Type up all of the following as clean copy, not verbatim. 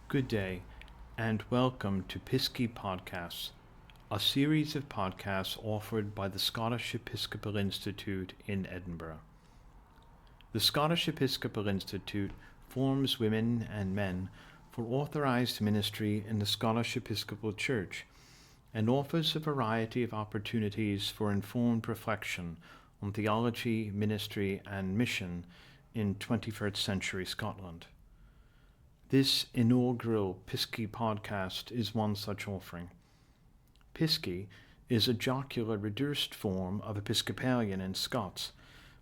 Good day, and welcome to Piskie Podcast, a series of podcasts offered by the Scottish Episcopal Institute in Edinburgh. The Scottish Episcopal Institute forms women and men for authorized ministry in the Scottish Episcopal Church and offers a variety of opportunities for informed reflection on theology, ministry, and mission in 21st century Scotland. This inaugural Piskie podcast is one such offering. Piskie is a jocular reduced form of Episcopalian in Scots,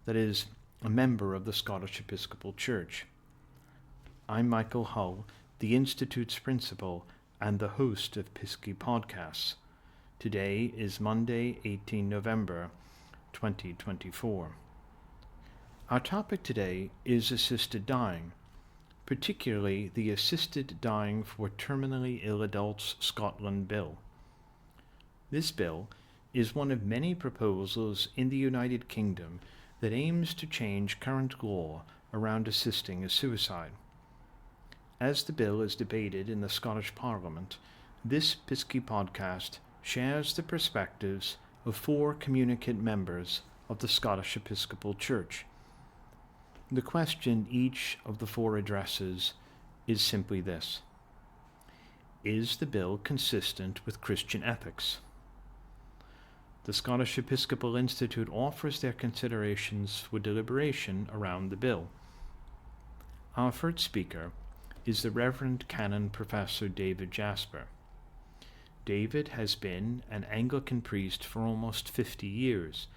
that is, a member of the Scottish Episcopal Church. I'm Michael Hull, the Institute's principal and the host of Piskie Podcasts. Today is Monday, 18 November, 2024. Our topic today is assisted dying, particularly the Assisted Dying for Terminally Ill Adults Scotland Bill. This bill is one of many proposals in the United Kingdom that aims to change current law around assisting a suicide. As the bill is debated in the Scottish Parliament, this Piskie podcast shares the perspectives of 4 communicant members of the Scottish Episcopal Church. The question each of the 4 addresses is simply this: is the bill consistent with Christian ethics? The Scottish Episcopal Institute offers their considerations for deliberation around the bill. Our first speaker is the Reverend Canon Professor David Jasper. David has been an Anglican priest for almost 50 years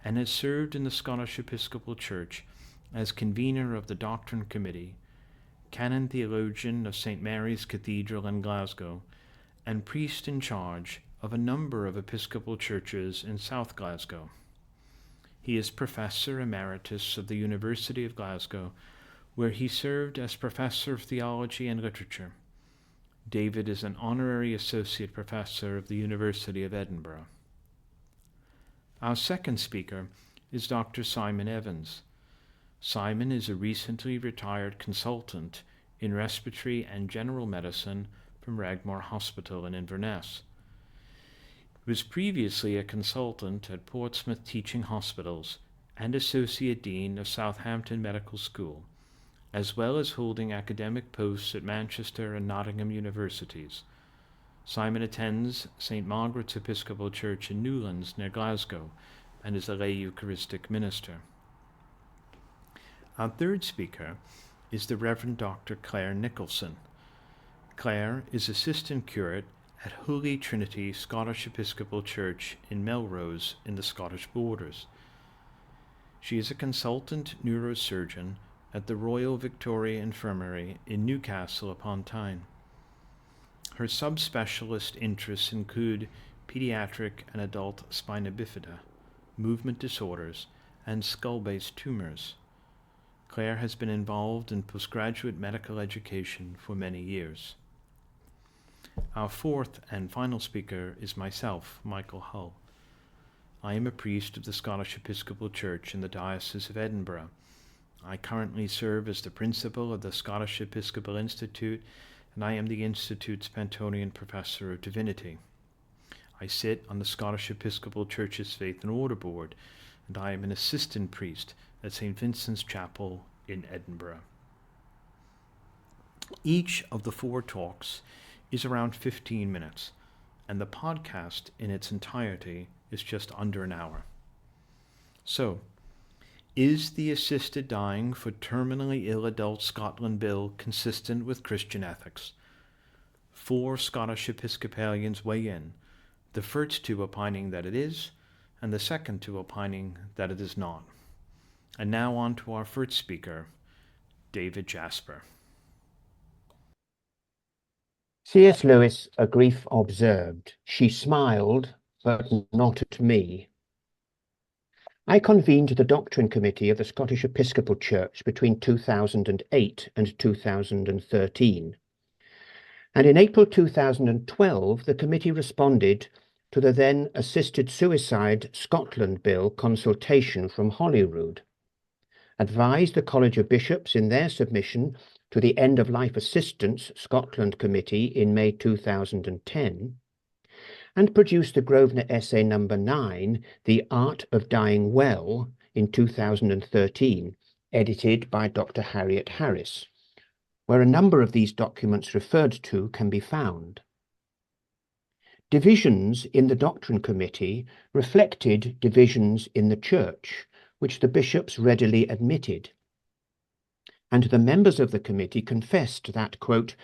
and has served in the Scottish Episcopal Church as Convenor of the Doctrine Committee, Canon Theologian of St. Mary's Cathedral in Glasgow, and priest in charge of a number of Episcopal churches in South Glasgow. He is Professor Emeritus of the University of Glasgow, where he served as Professor of Theology and Literature. David is an Honorary Associate Professor of the University of Edinburgh. Our second speaker is Dr. Simon Evans. Simon is a recently retired consultant in respiratory and general medicine from Regmore Hospital in Inverness. He was previously a consultant at Portsmouth Teaching Hospitals and Associate Dean of Southampton Medical School, as well as holding academic posts at Manchester and Nottingham universities. Simon attends St. Margaret's Episcopal Church in Newlands near Glasgow and is a lay Eucharistic minister. Our third speaker is the Reverend Dr. Claire Nicholson. Claire is Assistant Curate at Holy Trinity Scottish Episcopal Church in Melrose in the Scottish Borders. She is a consultant neurosurgeon at the Royal Victoria Infirmary in Newcastle upon Tyne. Her subspecialist interests include pediatric and adult spina bifida, movement disorders, and skull-base tumors. Claire has been involved in postgraduate medical education for many years. Our fourth and final speaker is myself, Michael Hull. I am a priest of the Scottish Episcopal Church in the Diocese of Edinburgh. I currently serve as the principal of the Scottish Episcopal Institute, and I am the Institute's Pentonian Professor of Divinity. I sit on the Scottish Episcopal Church's Faith and Order Board, and I am an assistant priest at St. Vincent's Chapel in Edinburgh. Each of the 4 talks is around 15 minutes, and the podcast in its entirety is just under an hour. So, is the Assisted Dying for Terminally Ill Adult Scotland Bill consistent with Christian ethics? 4 Scottish Episcopalians weigh in, the first 2 opining that it is, and the second 2 opining that it is not. And now on to our first speaker, David Jasper. C.S. Lewis, A Grief Observed. She smiled, but not at me. I convened the Doctrine Committee of the Scottish Episcopal Church between 2008 and 2013. And in April 2012, the committee responded to the then Assisted Suicide Scotland Bill consultation from Holyrood, advised the College of Bishops in their submission to the End of Life Assistance Scotland Committee in May 2010, and produced the Grosvenor essay number 9, The Art of Dying Well, in 2013, edited by Dr. Harriet Harris, where a number of these documents referred to can be found. Divisions in the Doctrine Committee reflected divisions in the Church, which the bishops readily admitted. And the members of the committee confessed that, quote,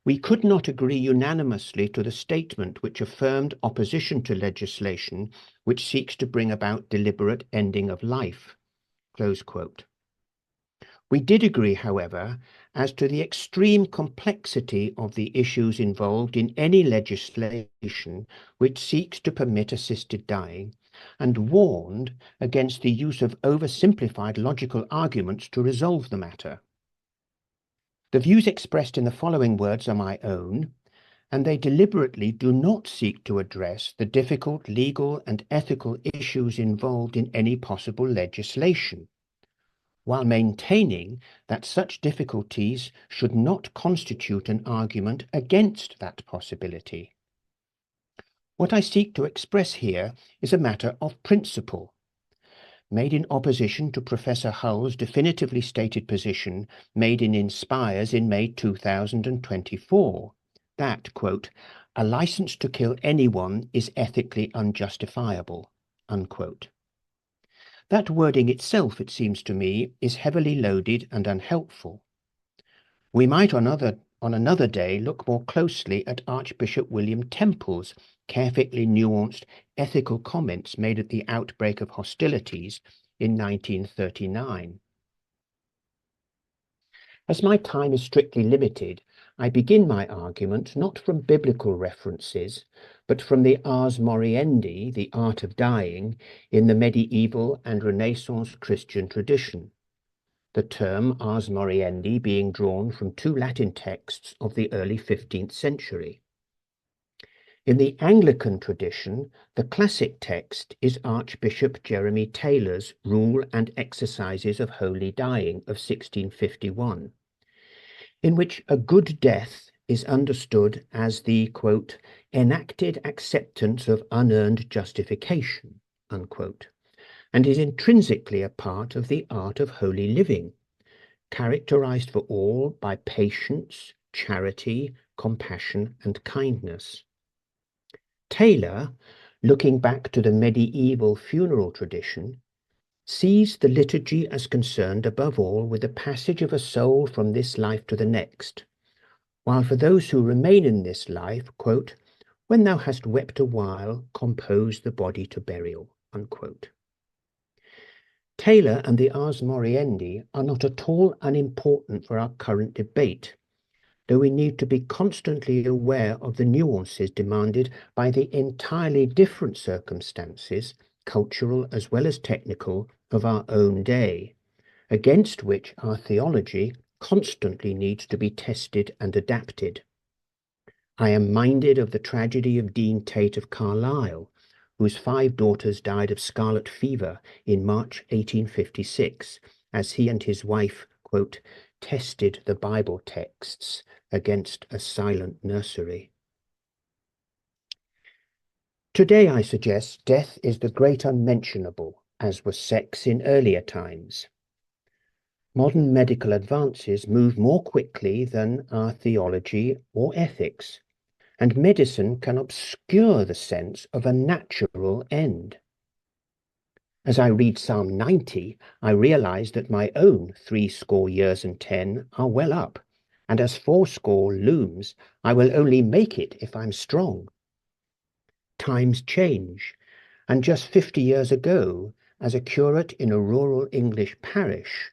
"We could not agree unanimously to the statement which affirmed opposition to legislation which seeks to bring about deliberate ending of life," close quote. We did agree, however, as to the extreme complexity of the issues involved in any legislation which seeks to permit assisted dying, and warned against the use of oversimplified logical arguments to resolve the matter. The views expressed in the following words are my own, and they deliberately do not seek to address the difficult legal and ethical issues involved in any possible legislation, while maintaining that such difficulties should not constitute an argument against that possibility. What I seek to express here is a matter of principle, made in opposition to Professor Hull's definitively stated position made in Inspires in May 2024, that, quote, "a license to kill anyone is ethically unjustifiable," unquote. That wording itself, it seems to me, is heavily loaded and unhelpful. We might on another day look more closely at Archbishop William Temple's carefully nuanced ethical comments made at the outbreak of hostilities in 1939. As my time is strictly limited, I begin my argument not from biblical references, but from the Ars Moriendi, the art of dying, in the medieval and Renaissance Christian tradition, the term Ars Moriendi being drawn from two Latin texts of the early 15th century. In the Anglican tradition, the classic text is Archbishop Jeremy Taylor's Rule and Exercises of Holy Dying of 1651, in which a good death is understood as the, quote, "enacted acceptance of unearned justification," unquote, and is intrinsically a part of the art of holy living, characterized for all by patience, charity, compassion, and kindness. Taylor, looking back to the medieval funeral tradition, sees the liturgy as concerned above all with the passage of a soul from this life to the next, while for those who remain in this life, quote, "when thou hast wept a while, compose the body to burial," unquote. Taylor and the Ars Moriendi are not at all unimportant for our current debate, though we need to be constantly aware of the nuances demanded by the entirely different circumstances, cultural as well as technical, of our own day, against which our theology constantly needs to be tested and adapted. I am minded of the tragedy of Dean Tate of Carlisle, whose 5 daughters died of scarlet fever in March 1856, as he and his wife, quote, "tested the Bible texts against a silent nursery." Today, I suggest, death is the great unmentionable, as was sex in earlier times. Modern medical advances move more quickly than our theology or ethics, and medicine can obscure the sense of a natural end. As I read Psalm 90, I realize that my own 70 years and 10 are well up, and as 80 looms, I will only make it if I'm strong. Times change, and just 50 years ago, as a curate in a rural English parish,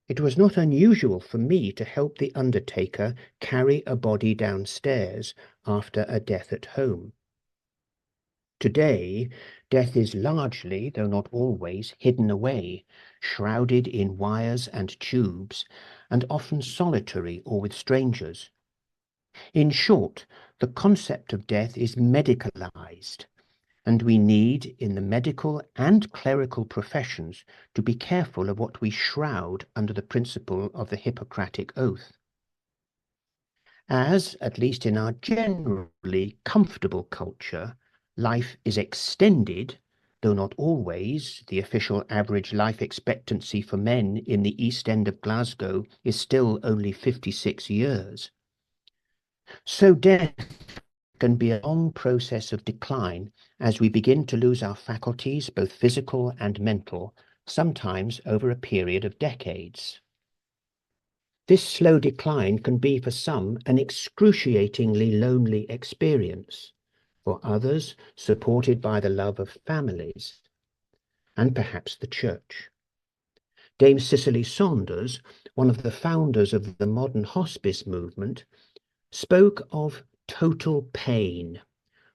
it was not unusual for me to help the undertaker carry a body downstairs after a death at home. Today, death is largely, though not always, hidden away, shrouded in wires and tubes, and often solitary or with strangers. In short, the concept of death is medicalized, and we need, in the medical and clerical professions, to be careful of what we shroud under the principle of the Hippocratic Oath. As, at least in our generally comfortable culture, life is extended, though not always. The official average life expectancy for men in the East End of Glasgow is still only 56 years. So death can be a long process of decline as we begin to lose our faculties, both physical and mental, sometimes over a period of decades. This slow decline can be for some an excruciatingly lonely experience, for others supported by the love of families, and perhaps the Church. Dame Cicely Saunders, one of the founders of the modern hospice movement, spoke of total pain,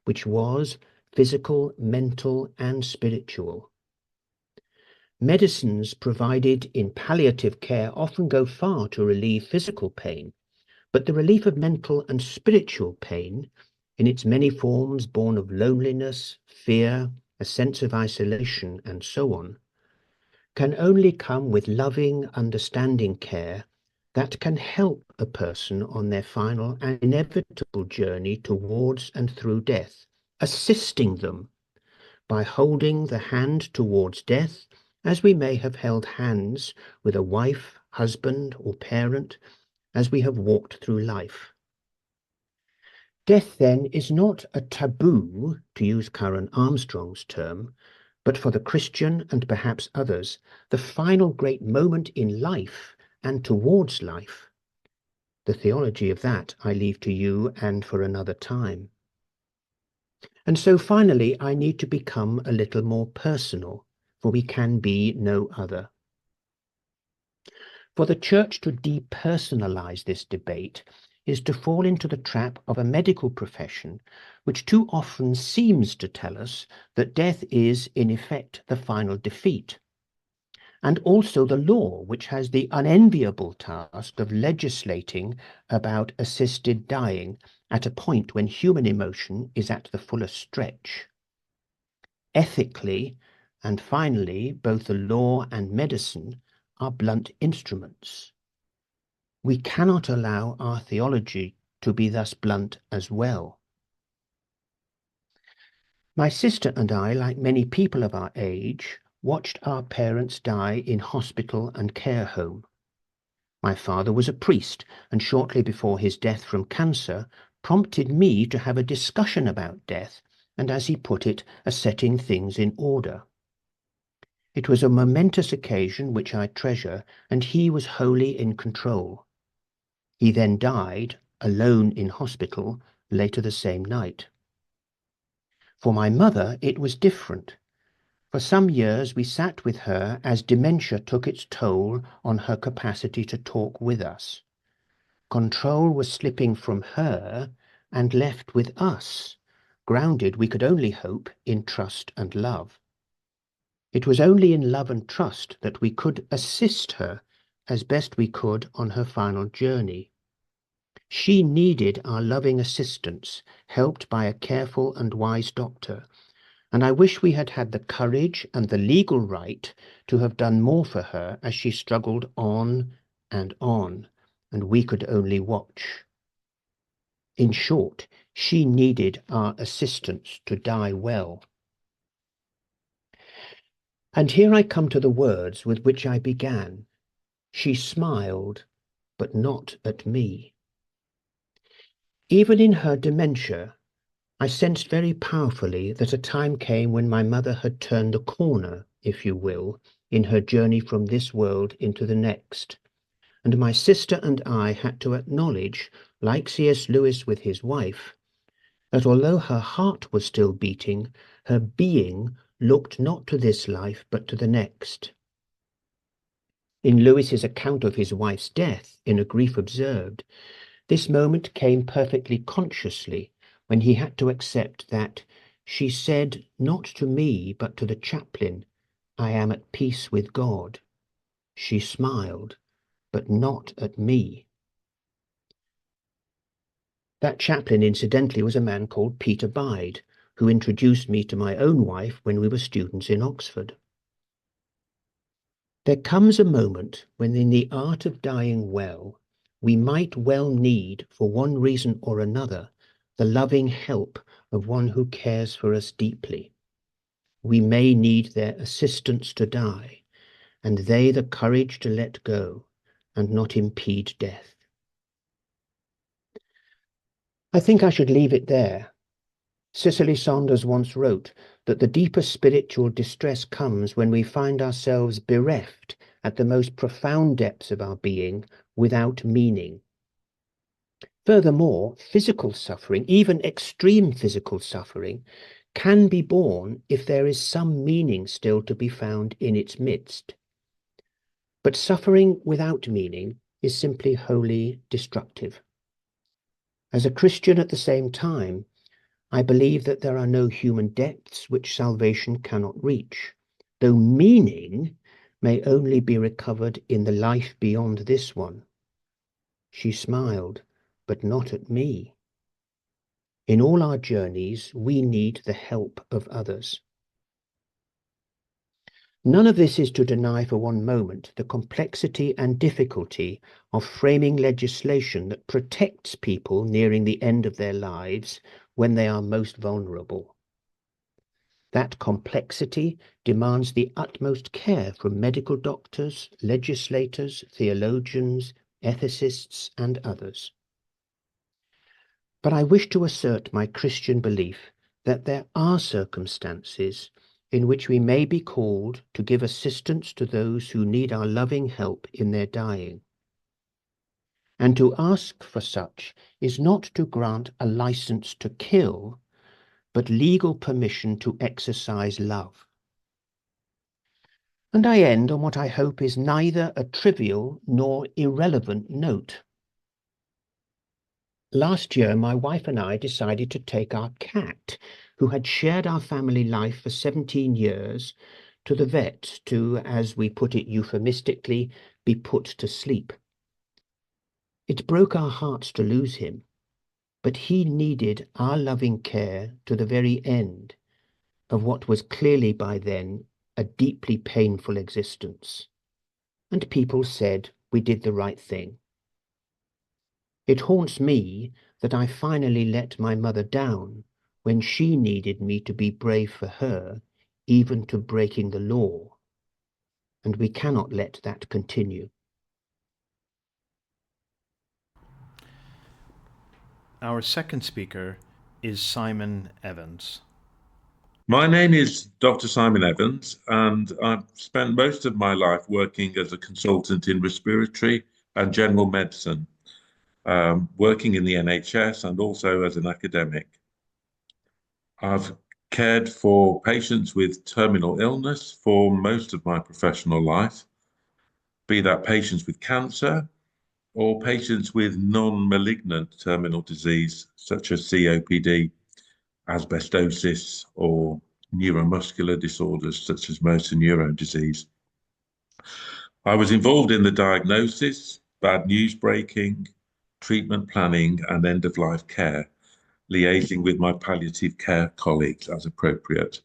which was physical, mental, and spiritual. Medicines provided in palliative care often go far to relieve physical pain, but the relief of mental and spiritual pain, in its many forms born of loneliness, fear, a sense of isolation, and so on, can only come with loving, understanding care that can help a person on their final and inevitable journey towards and through death, assisting them by holding the hand towards death as we may have held hands with a wife, husband, or parent as we have walked through life. Death, then, is not a taboo, to use Karen Armstrong's term, but for the Christian and perhaps others, the final great moment in life and towards life. The theology of that I leave to you and for another time. And so finally, I need to become a little more personal, for we can be no other. For the Church to depersonalize this debate is to fall into the trap of a medical profession which too often seems to tell us that death is, in effect, the final defeat, and also the law, which has the unenviable task of legislating about assisted dying at a point when human emotion is at the fullest stretch. Ethically, and finally, both the law and medicine are blunt instruments. We cannot allow our theology to be thus blunt as well. My sister and I, like many people of our age, watched our parents die in hospital and care home. My father was a priest, and shortly before his death from cancer, prompted me to have a discussion about death, and as he put it, a setting things in order. It was a momentous occasion which I treasure, and he was wholly in control. He then died, alone in hospital, later the same night. For my mother, it was different. For some years we sat with her as dementia took its toll on her capacity to talk with us. Control was slipping from her and left with us, grounded, we could only hope, in trust and love. It was only in love and trust that we could assist her as best we could on her final journey. She needed our loving assistance, helped by a careful and wise doctor, and I wish we had had the courage and the legal right to have done more for her as she struggled on, and we could only watch. In short, she needed our assistance to die well. And here I come to the words with which I began. She smiled, but not at me. Even in her dementia, I sensed very powerfully that a time came when my mother had turned the corner, if you will, in her journey from this world into the next, and my sister and I had to acknowledge, like C.S. Lewis with his wife, that although her heart was still beating, her being looked not to this life but to the next. In Lewis's account of his wife's death, in A Grief Observed, this moment came perfectly consciously when he had to accept that she said not to me but to the chaplain, "I am at peace with God." She smiled, but not at me. That chaplain, incidentally, was a man called Peter Bide, who introduced me to my own wife when we were students in Oxford. There comes a moment when in the art of dying well, we might well need, for one reason or another, the loving help of one who cares for us deeply. We may need their assistance to die, and they the courage to let go and not impede death. I think I should leave it there. Cicely Saunders once wrote that the deepest spiritual distress comes when we find ourselves bereft at the most profound depths of our being without meaning. Furthermore, physical suffering, even extreme physical suffering, can be borne if there is some meaning still to be found in its midst. But suffering without meaning is simply wholly destructive. As a Christian at the same time, I believe that there are no human depths which salvation cannot reach, though meaning may only be recovered in the life beyond this one. She smiled, but not at me. In all our journeys, we need the help of others. None of this is to deny for one moment the complexity and difficulty of framing legislation that protects people nearing the end of their lives when they are most vulnerable. That complexity demands the utmost care from medical doctors, legislators, theologians, ethicists, and others. But I wish to assert my Christian belief that there are circumstances in which we may be called to give assistance to those who need our loving help in their dying. And to ask for such is not to grant a license to kill, but legal permission to exercise love. And I end on what I hope is neither a trivial nor irrelevant note. Last year, my wife and I decided to take our cat, who had shared our family life for 17 years, to the vet to, as we put it euphemistically, be put to sleep. It broke our hearts to lose him, but he needed our loving care to the very end of what was clearly by then a deeply painful existence. And people said we did the right thing. It haunts me that I finally let my mother down when she needed me to be brave for her, even to breaking the law. And we cannot let that continue. Our second speaker is Simon Evans. My name is Dr. Simon Evans, and I've spent most of my life working as a consultant in respiratory and general medicine, working in the NHS and also as an academic. I've cared for patients with terminal illness for most of my professional life, be that patients with cancer or patients with non-malignant terminal disease such as COPD, asbestosis, or neuromuscular disorders such as motor neurone disease. I was involved in the diagnosis, bad news breaking, treatment planning, and end-of-life care, liaising with my palliative care colleagues as appropriate.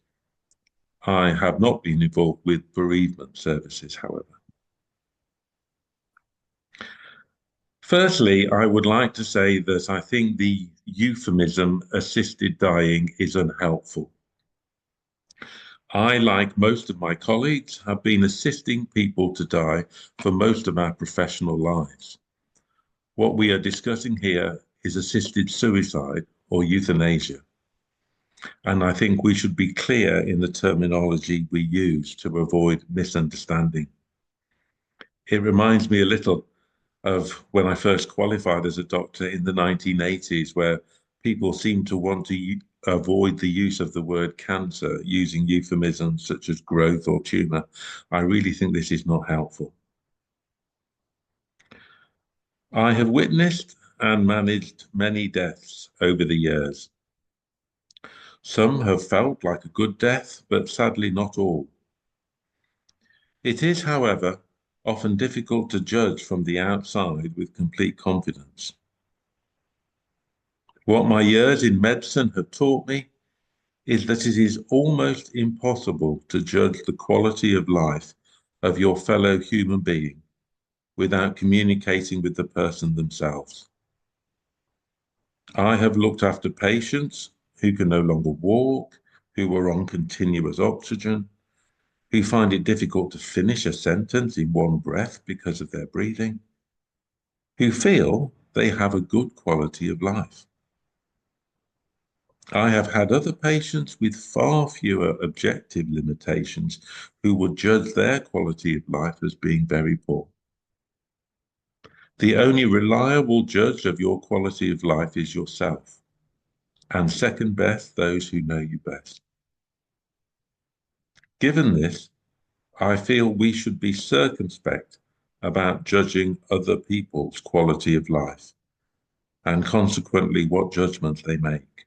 I have not been involved with bereavement services, however. Firstly, I would like to say that I think the euphemism assisted dying is unhelpful. I, like most of my colleagues, have been assisting people to die for most of our professional lives. What we are discussing here is assisted suicide or euthanasia. And I think we should be clear in the terminology we use to avoid misunderstanding. It reminds me a little of when I first qualified as a doctor in the 1980s, where people seemed to want to avoid the use of the word cancer using euphemisms such as growth or tumor. I really think this is not helpful. I have witnessed and managed many deaths over the years. Some have felt like a good death, but sadly not all. It is, however, often difficult to judge from the outside with complete confidence. What my years in medicine have taught me is that it is almost impossible to judge the quality of life of your fellow human being without communicating with the person themselves. I have looked after patients who can no longer walk, who are on continuous oxygen, who find it difficult to finish a sentence in one breath because of their breathing, who feel they have a good quality of life. I have had other patients with far fewer objective limitations who would judge their quality of life as being very poor. The only reliable judge of your quality of life is yourself, and second best, those who know you best. Given this, I feel we should be circumspect about judging other people's quality of life, and consequently what judgments they make.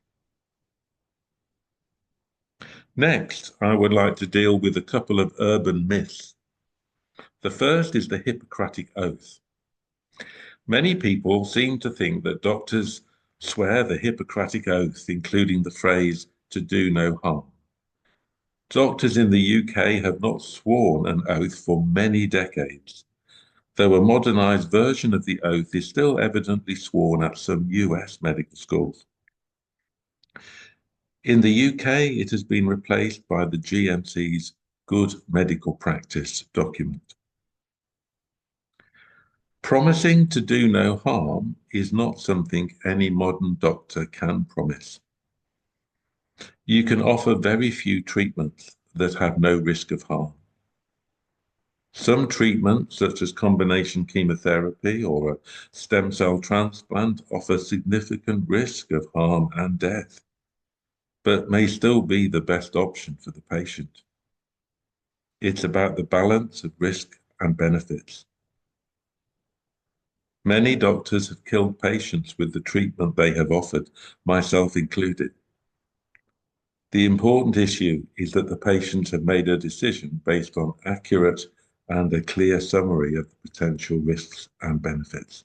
Next, I would like to deal with a couple of urban myths. The first is the Hippocratic Oath. Many people seem to think that doctors swear the Hippocratic Oath, including the phrase, to do no harm. Doctors in the UK have not sworn an oath for many decades, though a modernized version of the oath is still evidently sworn at some US medical schools. In the UK, it has been replaced by the GMC's Good Medical Practice document. Promising to do no harm is not something any modern doctor can promise. You can offer very few treatments that have no risk of harm. Some treatments, such as combination chemotherapy or a stem cell transplant, offer significant risk of harm and death, but may still be the best option for the patient. It's about the balance of risk and benefits. Many doctors have killed patients with the treatment they have offered, myself included. The important issue is that the patients have made a decision based on accurate and a clear summary of the potential risks and benefits.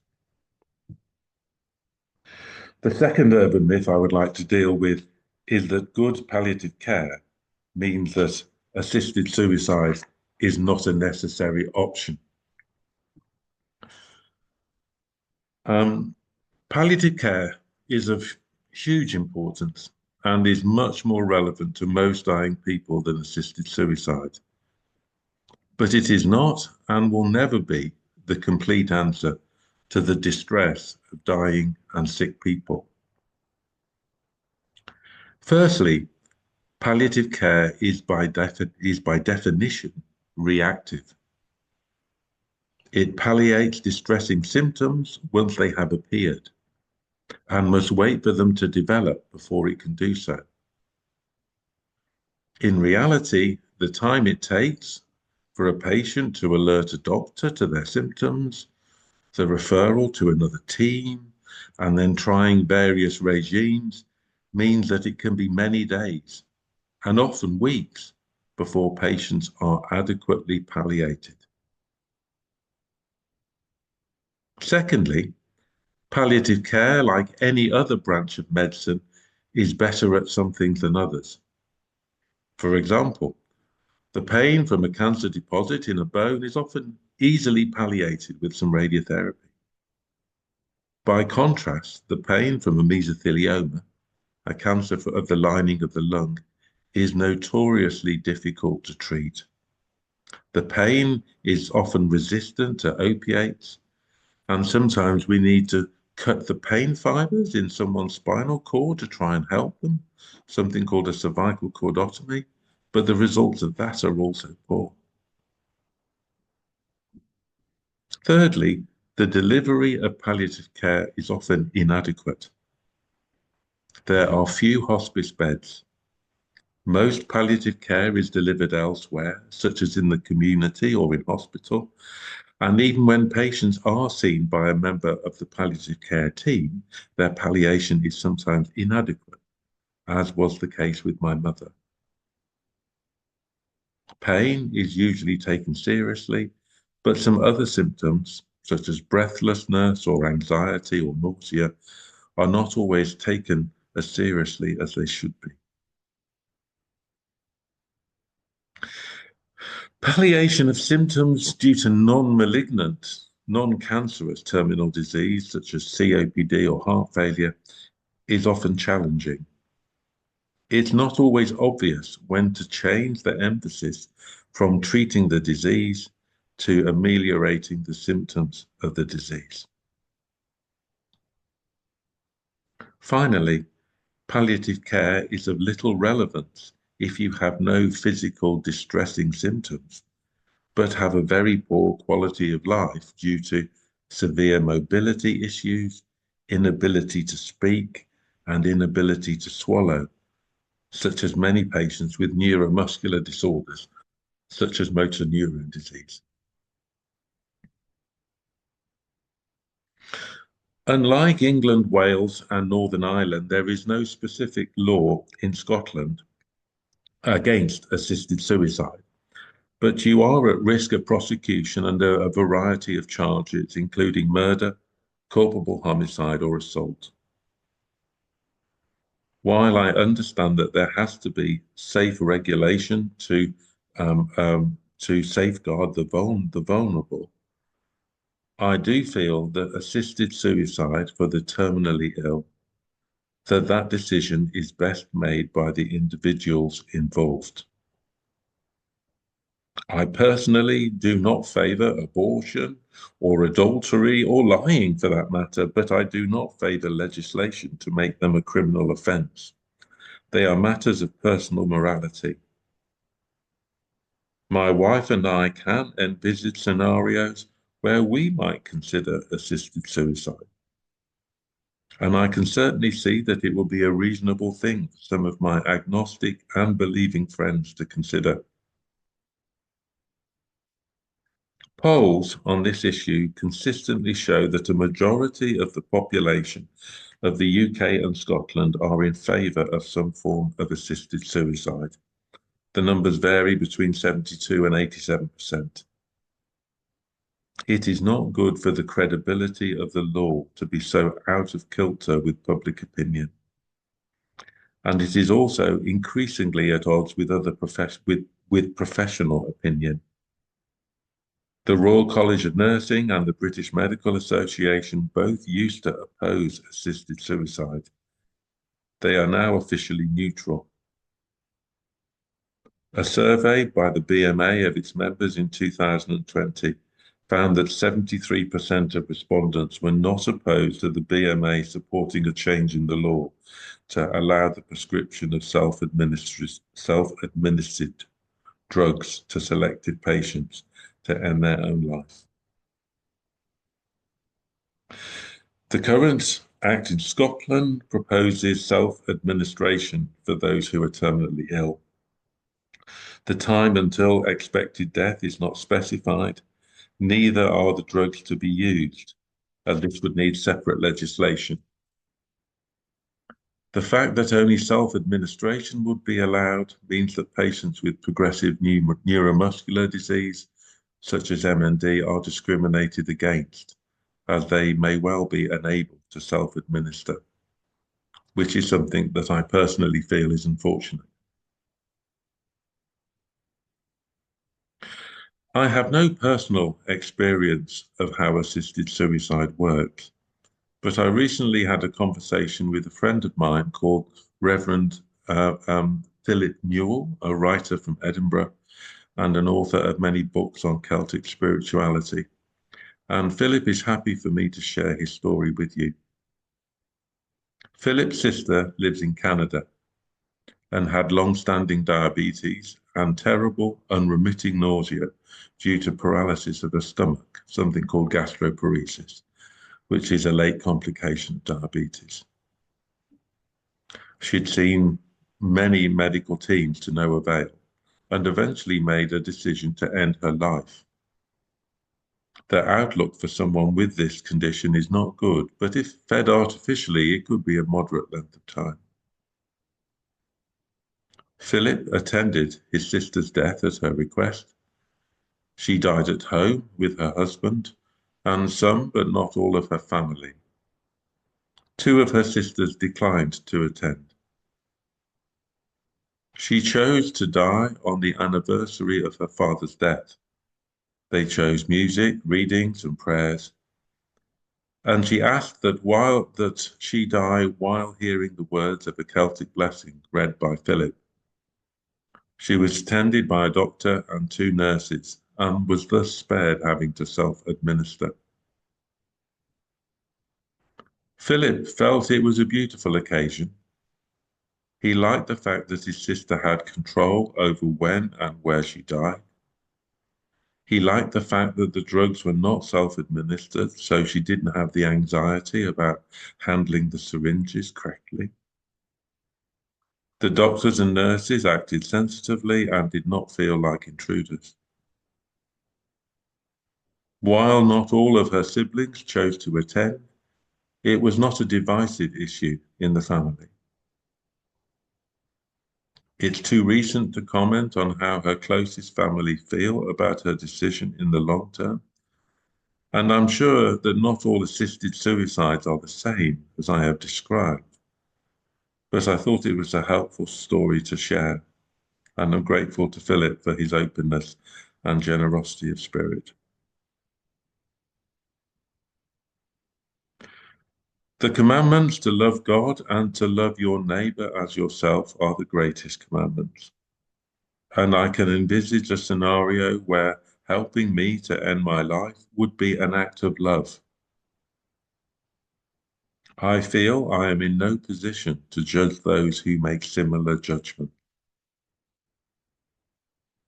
The second urban myth I would like to deal with is that good palliative care means that assisted suicide is not a necessary option. Palliative care is of huge importance and is much more relevant to most dying people than assisted suicide. But it is not and will never be the complete answer to the distress of dying and sick people. Firstly, palliative care is by definition reactive. It palliates distressing symptoms once they have appeared and must wait for them to develop before it can do so. In reality, the time it takes for a patient to alert a doctor to their symptoms, the referral to another team, and then trying various regimes means that it can be many days and often weeks before patients are adequately palliated. Secondly, palliative care, like any other branch of medicine, is better at some things than others. For example, the pain from a cancer deposit in a bone is often easily palliated with some radiotherapy. By contrast, the pain from a mesothelioma, a cancer of the lining of the lung, is notoriously difficult to treat. The pain is often resistant to opiates, and sometimes we need to cut the pain fibers in someone's spinal cord to try and help them, something called a cervical cordotomy, but the results of that are also poor. Thirdly, the delivery of palliative care is often inadequate. There are few hospice beds. Most palliative care is delivered elsewhere, such as in the community or in hospital, and even when patients are seen by a member of the palliative care team, their palliation is sometimes inadequate, as was the case with my mother. Pain is usually taken seriously, but some other symptoms, such as breathlessness or anxiety or nausea, are not always taken as seriously as they should be. Palliation of symptoms due to non-malignant non-cancerous terminal disease such as COPD or heart failure is often challenging. It's not always obvious when to change the emphasis from treating the disease to ameliorating the symptoms of the disease. Finally, palliative care is of little relevance if you have no physical distressing symptoms, but have a very poor quality of life due to severe mobility issues, inability to speak, and inability to swallow, such as many patients with neuromuscular disorders, such as motor neuron disease. Unlike England, Wales, and Northern Ireland, there is no specific law in Scotland against assisted suicide, but you are at risk of prosecution under a variety of charges, including murder, culpable homicide, or assault. While I understand that there has to be safe regulation to safeguard the vulnerable, I do feel that assisted suicide for the terminally ill, that decision is best made by the individuals involved. I personally do not favour abortion or adultery or lying for that matter, but I do not favour legislation to make them a criminal offence. They are matters of personal morality. My wife and I can envisage scenarios where we might consider assisted suicide. And I can certainly see that it will be a reasonable thing for some of my agnostic and believing friends to consider. Polls on this issue consistently show that a majority of the population of the UK and Scotland are in favour of some form of assisted suicide. The numbers vary between 72 and 87%. It is not good for the credibility of the law to be so out of kilter with public opinion. And it is also increasingly at odds with other professional opinion. The Royal College of Nursing and the British Medical Association both used to oppose assisted suicide. They are now officially neutral. A survey by the BMA of its members in 2020 found that 73% of respondents were not opposed to the BMA supporting a change in the law to allow the prescription of self-administered drugs to selected patients to end their own life. The current Act in Scotland proposes self-administration for those who are terminally ill. The time until expected death is not specified, neither are the drugs to be used, as this would need separate legislation. The fact that only self-administration would be allowed means that patients with progressive neuromuscular disease, such as MND, are discriminated against, as they may well be unable to self-administer, which is something that I personally feel is unfortunate. I have no personal experience of how assisted suicide works, but I recently had a conversation with a friend of mine called Reverend Philip Newell, a writer from Edinburgh and an author of many books on Celtic spirituality. And Philip is happy for me to share his story with you. Philip's sister lives in Canada and had long-standing diabetes and terrible, unremitting nausea due to paralysis of the stomach, something called gastroparesis, which is a late complication of diabetes. She'd seen many medical teams to no avail and eventually made a decision to end her life. The outlook for someone with this condition is not good, but if fed artificially, it could be a moderate length of time. Philip attended his sister's death at her request. She died at home with her husband and some, but not all, of her family. 2 of her sisters declined to attend. She chose to die on the anniversary of her father's death. They chose music, readings, and prayers. And she asked that she die while hearing the words of a Celtic blessing read by Philip. She was attended by a doctor and 2 nurses, and was thus spared having to self-administer. Philip felt it was a beautiful occasion. He liked the fact that his sister had control over when and where she died. He liked the fact that the drugs were not self-administered, so she didn't have the anxiety about handling the syringes correctly. The doctors and nurses acted sensitively and did not feel like intruders. While not all of her siblings chose to attend, it was not a divisive issue in the family. It's too recent to comment on how her closest family feel about her decision in the long term. And I'm sure that not all assisted suicides are the same as I have described. But I thought it was a helpful story to share. And I'm grateful to Philip for his openness and generosity of spirit. The commandments to love God and to love your neighbor as yourself are the greatest commandments. And I can envisage a scenario where helping me to end my life would be an act of love. I feel I am in no position to judge those who make similar judgment.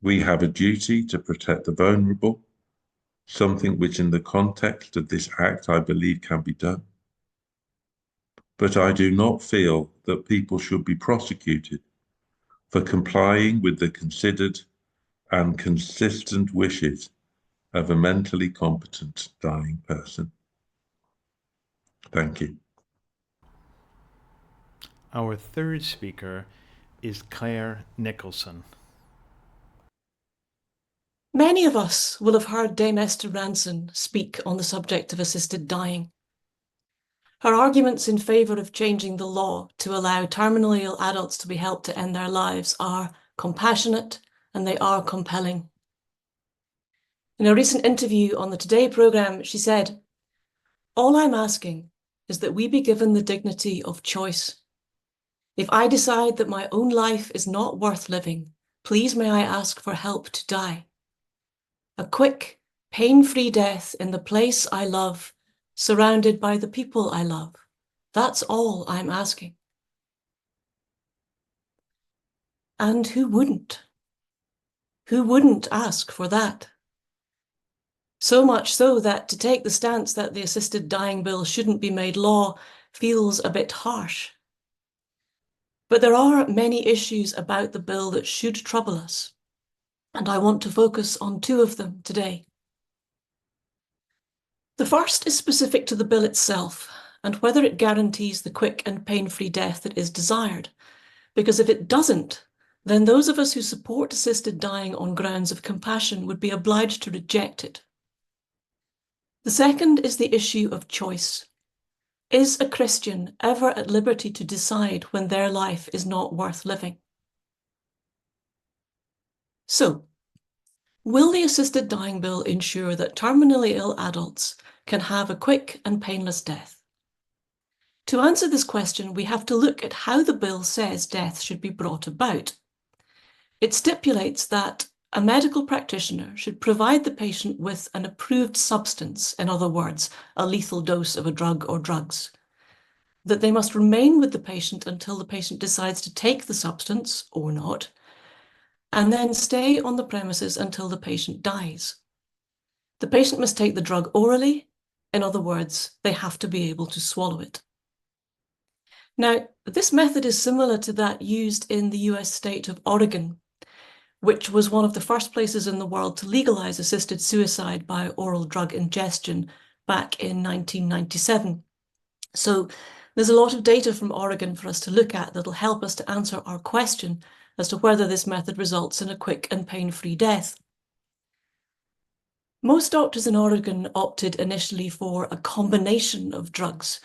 We have a duty to protect the vulnerable, something which in the context of this act I believe can be done. But I do not feel that people should be prosecuted for complying with the considered and consistent wishes of a mentally competent dying person. Thank you. Our third speaker is Claire Nicholson. Many of us will have heard Dame Esther Ranson speak on the subject of assisted dying. Her arguments in favour of changing the law to allow terminally ill adults to be helped to end their lives are compassionate and they are compelling. In a recent interview on the Today programme, she said, "All I'm asking is that we be given the dignity of choice. If I decide that my own life is not worth living, please may I ask for help to die. A quick, pain-free death in the place I love, surrounded by the people I love. That's all I'm asking." And who wouldn't? Who wouldn't ask for that? So much so that to take the stance that the assisted dying bill shouldn't be made law feels a bit harsh. But there are many issues about the bill that should trouble us, and I want to focus on 2 of them today. The first is specific to the bill itself and whether it guarantees the quick and pain-free death that is desired, because if it doesn't, then those of us who support assisted dying on grounds of compassion would be obliged to reject it. The second is the issue of choice. Is a Christian ever at liberty to decide when their life is not worth living? So, will the assisted dying bill ensure that terminally ill adults can have a quick and painless death? To answer this question, we have to look at how the bill says death should be brought about. It stipulates that a medical practitioner should provide the patient with an approved substance, in other words, a lethal dose of a drug or drugs, that they must remain with the patient until the patient decides to take the substance or not, and then stay on the premises until the patient dies. The patient must take the drug orally. In other words, they have to be able to swallow it. Now, this method is similar to that used in the US state of Oregon, which was one of the first places in the world to legalize assisted suicide by oral drug ingestion back in 1997. So there's a lot of data from Oregon for us to look at that'll help us to answer our question as to whether this method results in a quick and pain-free death. Most doctors in Oregon opted initially for a combination of drugs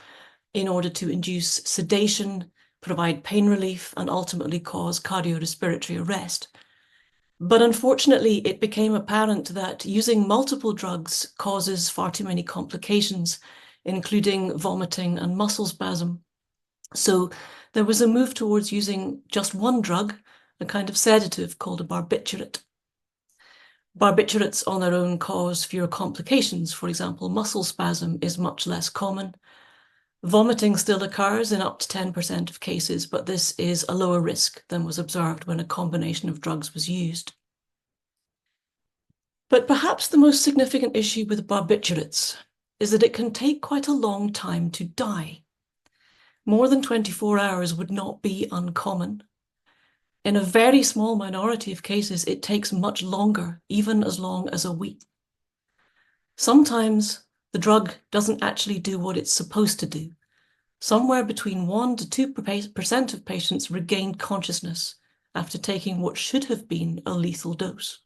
in order to induce sedation, provide pain relief, and ultimately cause cardiorespiratory arrest. But unfortunately, it became apparent that using multiple drugs causes far too many complications, including vomiting and muscle spasm. So there was a move towards using just one drug, a kind of sedative called a barbiturate. Barbiturates on their own cause fewer complications. For example, muscle spasm is much less common. Vomiting still occurs in up to 10% of cases, but this is a lower risk than was observed when a combination of drugs was used. But perhaps the most significant issue with barbiturates is that it can take quite a long time to die. More than 24 hours would not be uncommon. In a very small minority of cases, it takes much longer, even as long as a week. Sometimes the drug doesn't actually do what it's supposed to do. Somewhere between 1 to 2% of patients regain consciousness after taking what should have been a lethal dose.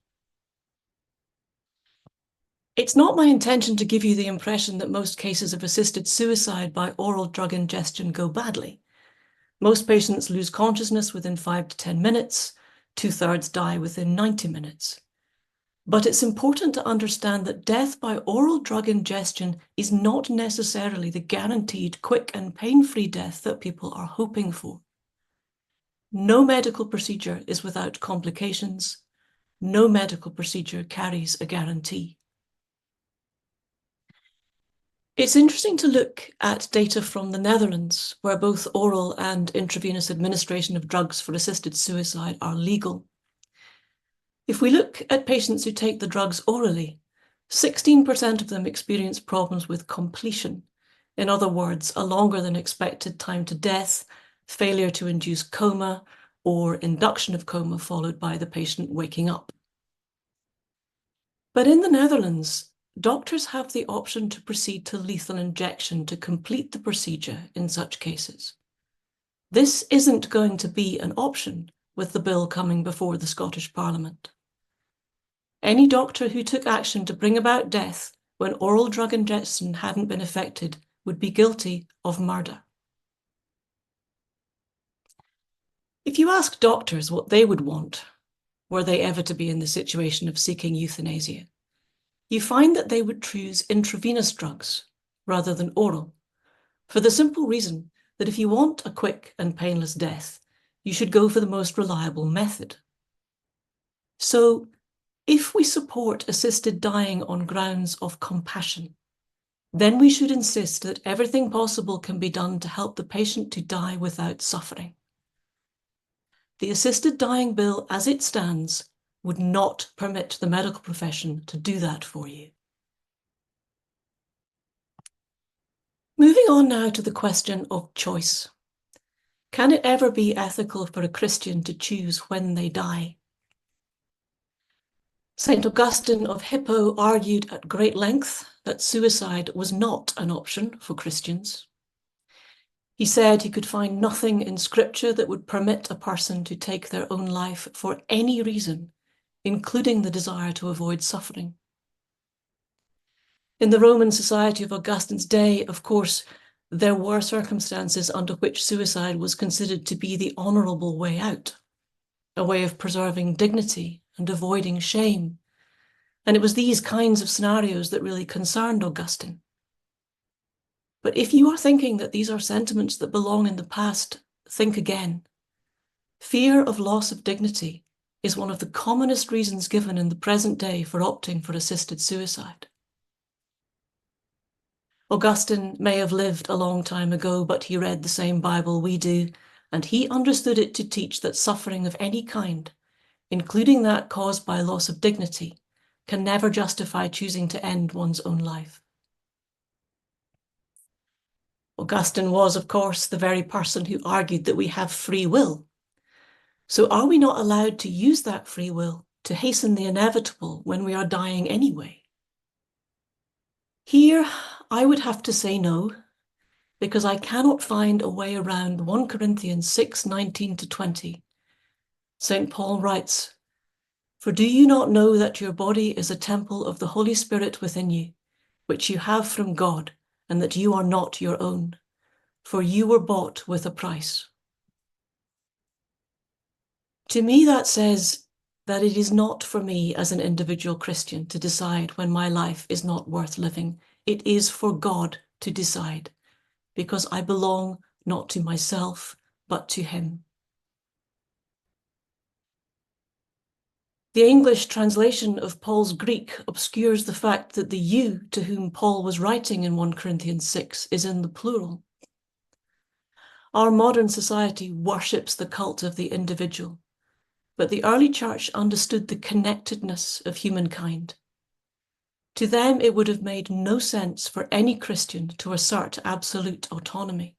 It's not my intention to give you the impression that most cases of assisted suicide by oral drug ingestion go badly. Most patients lose consciousness within 5 to 10 minutes, 2/3 die within 90 minutes. But it's important to understand that death by oral drug ingestion is not necessarily the guaranteed quick and pain-free death that people are hoping for. No medical procedure is without complications. No medical procedure carries a guarantee. It's interesting to look at data from the Netherlands, where both oral and intravenous administration of drugs for assisted suicide are legal. If we look at patients who take the drugs orally, 16% of them experience problems with completion. In other words, a longer than expected time to death, failure to induce coma, or induction of coma followed by the patient waking up. But in the Netherlands, doctors have the option to proceed to lethal injection to complete the procedure in such cases. This isn't going to be an option with the bill coming before the Scottish Parliament. Any doctor who took action to bring about death when oral drug ingestion hadn't been effected would be guilty of murder. If you ask doctors what they would want, were they ever to be in the situation of seeking euthanasia, you find that they would choose intravenous drugs rather than oral, for the simple reason that if you want a quick and painless death, you should go for the most reliable method. So, if we support assisted dying on grounds of compassion, then we should insist that everything possible can be done to help the patient to die without suffering. The assisted dying bill, as it stands, would not permit the medical profession to do that for you. Moving on now to the question of choice. Can it ever be ethical for a Christian to choose when they die? St. Augustine of Hippo argued at great length that suicide was not an option for Christians. He said he could find nothing in Scripture that would permit a person to take their own life for any reason, including the desire to avoid suffering. In the Roman society of Augustine's day, of course, there were circumstances under which suicide was considered to be the honourable way out, a way of preserving dignity and avoiding shame. And it was these kinds of scenarios that really concerned Augustine. But if you are thinking that these are sentiments that belong in the past, think again. Fear of loss of dignity is one of the commonest reasons given in the present day for opting for assisted suicide. Augustine may have lived a long time ago, but he read the same Bible we do, and he understood it to teach that suffering of any kind, including that caused by loss of dignity, can never justify choosing to end one's own life. Augustine was, of course, the very person who argued that we have free will. So are we not allowed to use that free will to hasten the inevitable when we are dying anyway? Here, I would have to say no, because I cannot find a way around 1 Corinthians 6:19-20. St. Paul writes, "For do you not know that your body is a temple of the Holy Spirit within you, which you have from God, and that you are not your own? For you were bought with a price." To me, that says, that it is not for me as an individual Christian to decide when my life is not worth living. It is for God to decide, because I belong not to myself, but to him. The English translation of Paul's Greek obscures the fact that the you to whom Paul was writing in 1 Corinthians 6 is in the plural. Our modern society worships the cult of the individual, but the early church understood the connectedness of humankind. To them, it would have made no sense for any Christian to assert absolute autonomy.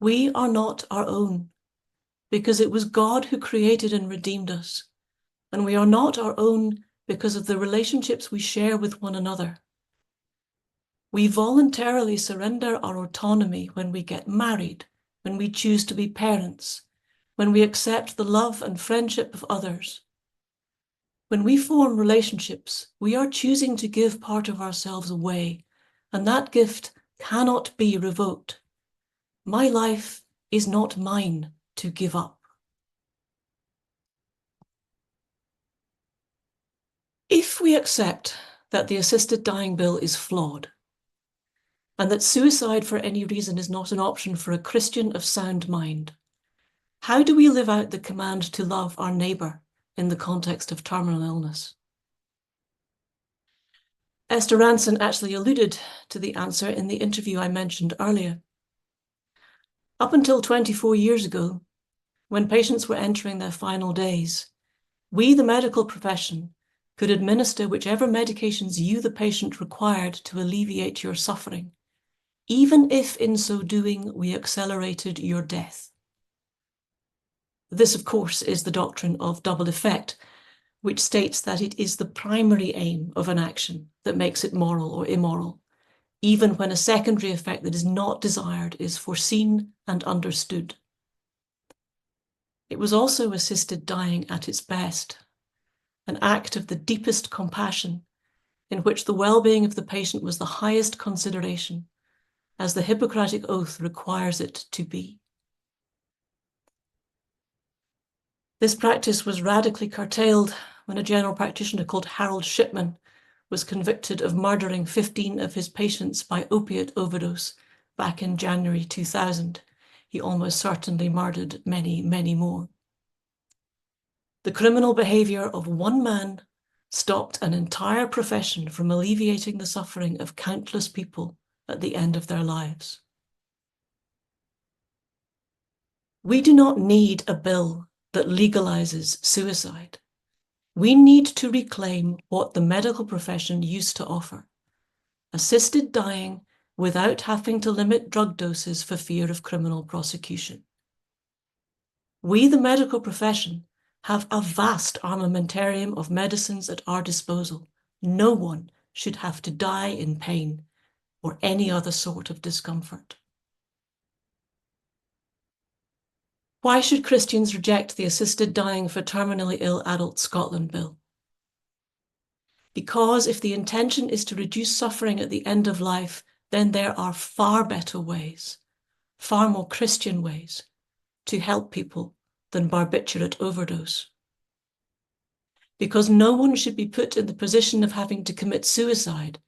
We are not our own, because it was God who created and redeemed us, and we are not our own because of the relationships we share with one another. We voluntarily surrender our autonomy when we get married, when we choose to be parents, when we accept the love and friendship of others. When we form relationships, we are choosing to give part of ourselves away, and that gift cannot be revoked. My life is not mine to give up. If we accept that the assisted dying bill is flawed, and that suicide for any reason is not an option for a Christian of sound mind, how do we live out the command to love our neighbour in the context of terminal illness? Esther Ranson actually alluded to the answer in the interview I mentioned earlier. Up until 24 years ago, when patients were entering their final days, we, the medical profession, could administer whichever medications you, the patient, required to alleviate your suffering, even if in so doing we accelerated your death. This, of course, is the doctrine of double effect, which states that it is the primary aim of an action that makes it moral or immoral, even when a secondary effect that is not desired is foreseen and understood. It was also assisted dying at its best, an act of the deepest compassion, in which the well-being of the patient was the highest consideration, as the Hippocratic Oath requires it to be. This practice was radically curtailed when a general practitioner called Harold Shipman was convicted of murdering 15 of his patients by opiate overdose back in January 2000. He almost certainly murdered many, many more. The criminal behaviour of one man stopped an entire profession from alleviating the suffering of countless people at the end of their lives. We do not need a bill that legalises suicide. We need to reclaim what the medical profession used to offer: assisted dying without having to limit drug doses for fear of criminal prosecution. We, the medical profession, have a vast armamentarium of medicines at our disposal. No one should have to die in pain or any other sort of discomfort. Why should Christians reject the Assisted Dying for Terminally Ill Adults Scotland Bill? Because if the intention is to reduce suffering at the end of life, then there are far better ways, far more Christian ways, to help people than barbiturate overdose. Because no one should be put in the position of having to commit suicide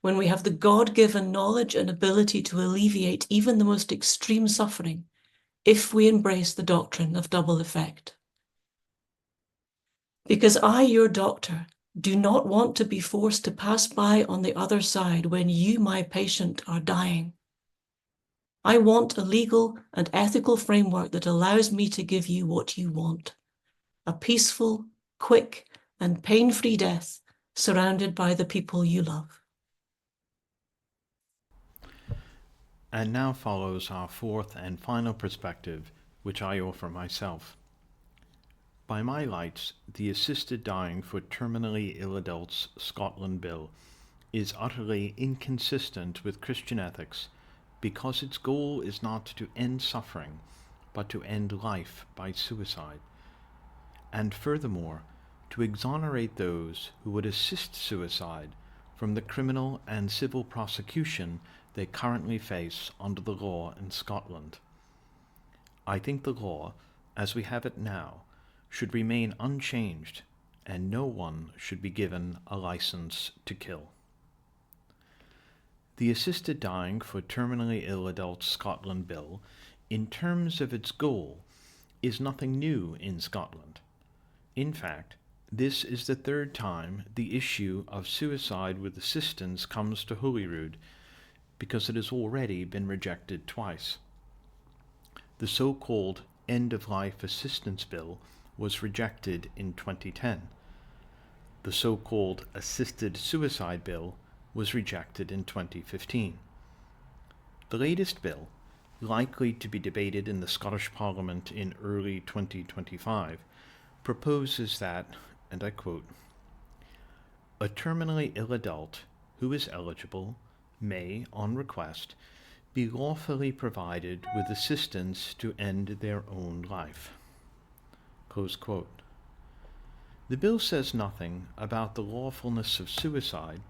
when we have the God-given knowledge and ability to alleviate even the most extreme suffering if we embrace the doctrine of double effect. Because I, your doctor, do not want to be forced to pass by on the other side when you, my patient, are dying. I want a legal and ethical framework that allows me to give you what you want: a peaceful, quick, and pain-free death surrounded by the people you love. And now follows our fourth and final perspective, which I offer myself. By my lights, the Assisted Dying for Terminally Ill Adults Scotland Bill is utterly inconsistent with Christian ethics because its goal is not to end suffering, but to end life by suicide, and furthermore, to exonerate those who would assist suicide from the criminal and civil prosecution they currently face under the law in Scotland. I think the law, as we have it now, should remain unchanged, and no one should be given a license to kill. The Assisted Dying for Terminally Ill Adults Scotland Bill, in terms of its goal, is nothing new in Scotland. In fact, this is the third time the issue of suicide with assistance comes to Holyrood, because it has already been rejected twice. The so-called End-of-Life Assistance Bill was rejected in 2010. The so-called Assisted Suicide Bill was rejected in 2015. The latest bill, likely to be debated in the Scottish Parliament in early 2025, proposes that, and I quote, "A terminally ill adult who is eligible may, on request, be lawfully provided with assistance to end their own life." Close quote. The bill says nothing about the lawfulness of suicide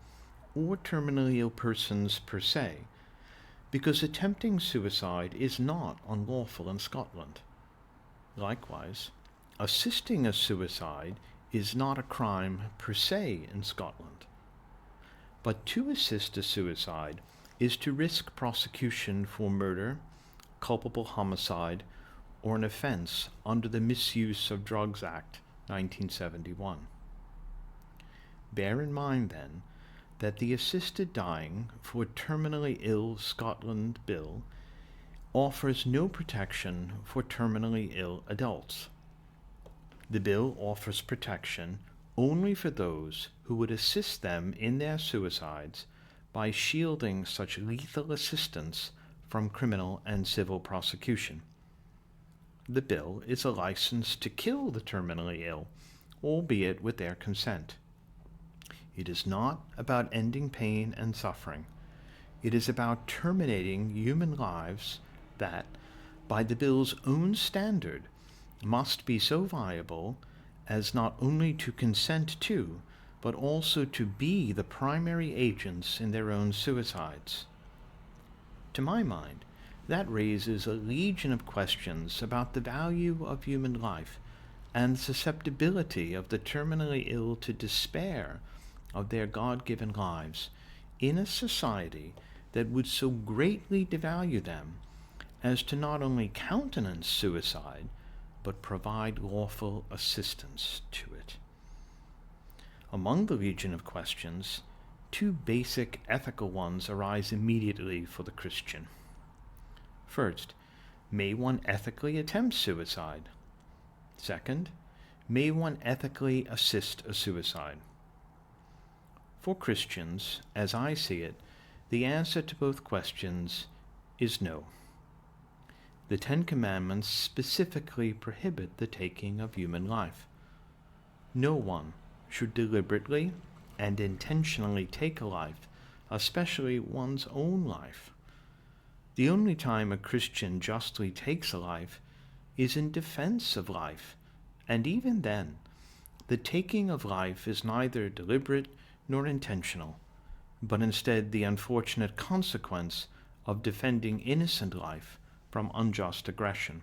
or terminally ill persons per se, because attempting suicide is not unlawful in Scotland. Likewise, assisting a suicide is not a crime per se in Scotland. But to assist a suicide is to risk prosecution for murder, culpable homicide, or an offence under the Misuse of Drugs Act 1971. Bear in mind, then, that the Assisted Dying for Terminally Ill Scotland Bill offers no protection for terminally ill adults. The bill offers protection only for those who would assist them in their suicides by shielding such lethal assistance from criminal and civil prosecution. The bill is a license to kill the terminally ill, albeit with their consent. It is not about ending pain and suffering. It is about terminating human lives that, by the bill's own standard, must be so viable as not only to consent to, but also to be the primary agents in their own suicides. To my mind, that raises a legion of questions about the value of human life and the susceptibility of the terminally ill to despair of their God-given lives in a society that would so greatly devalue them as to not only countenance suicide, but provide lawful assistance to it. Among the legion of questions, two basic ethical ones arise immediately for the Christian. First, may one ethically attempt suicide? Second, may one ethically assist a suicide? For Christians, as I see it, the answer to both questions is no. The Ten Commandments specifically prohibit the taking of human life. No one should deliberately and intentionally take a life, especially one's own life. The only time a Christian justly takes a life is in defense of life, and even then, the taking of life is neither deliberate nor intentional, but instead the unfortunate consequence of defending innocent life from unjust aggression.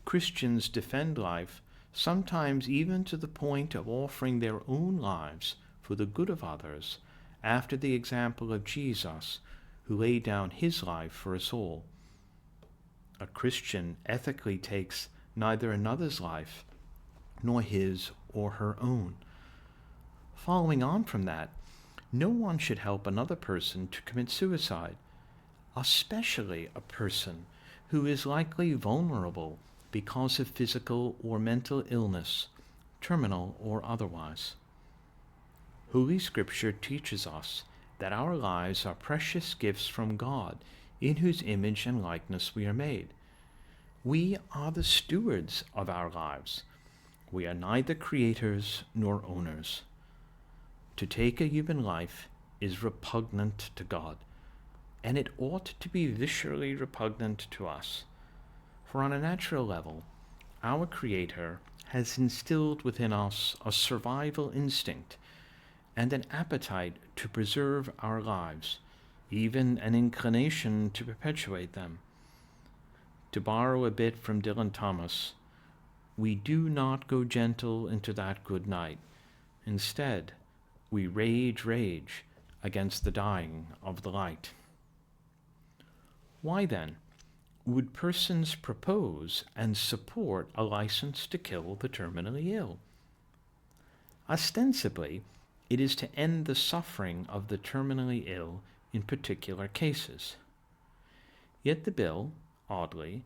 Christians defend life, sometimes even to the point of offering their own lives for the good of others, after the example of Jesus, who laid down his life for us all. A Christian ethically takes neither another's life nor his or her own. Following on from that, no one should help another person to commit suicide, especially a person who is likely vulnerable because of physical or mental illness, terminal or otherwise. Holy Scripture teaches us that our lives are precious gifts from God, in whose image and likeness we are made. We are the stewards of our lives. We are neither creators nor owners. To take a human life is repugnant to God, and it ought to be viscerally repugnant to us. For on a natural level, our Creator has instilled within us a survival instinct and an appetite to preserve our lives, even an inclination to perpetuate them. To borrow a bit from Dylan Thomas, we do not go gentle into that good night. Instead, we rage against the dying of the light. Why then would persons propose and support a license to kill the terminally ill? Ostensibly, it is to end the suffering of the terminally ill in particular cases. Yet the bill, oddly,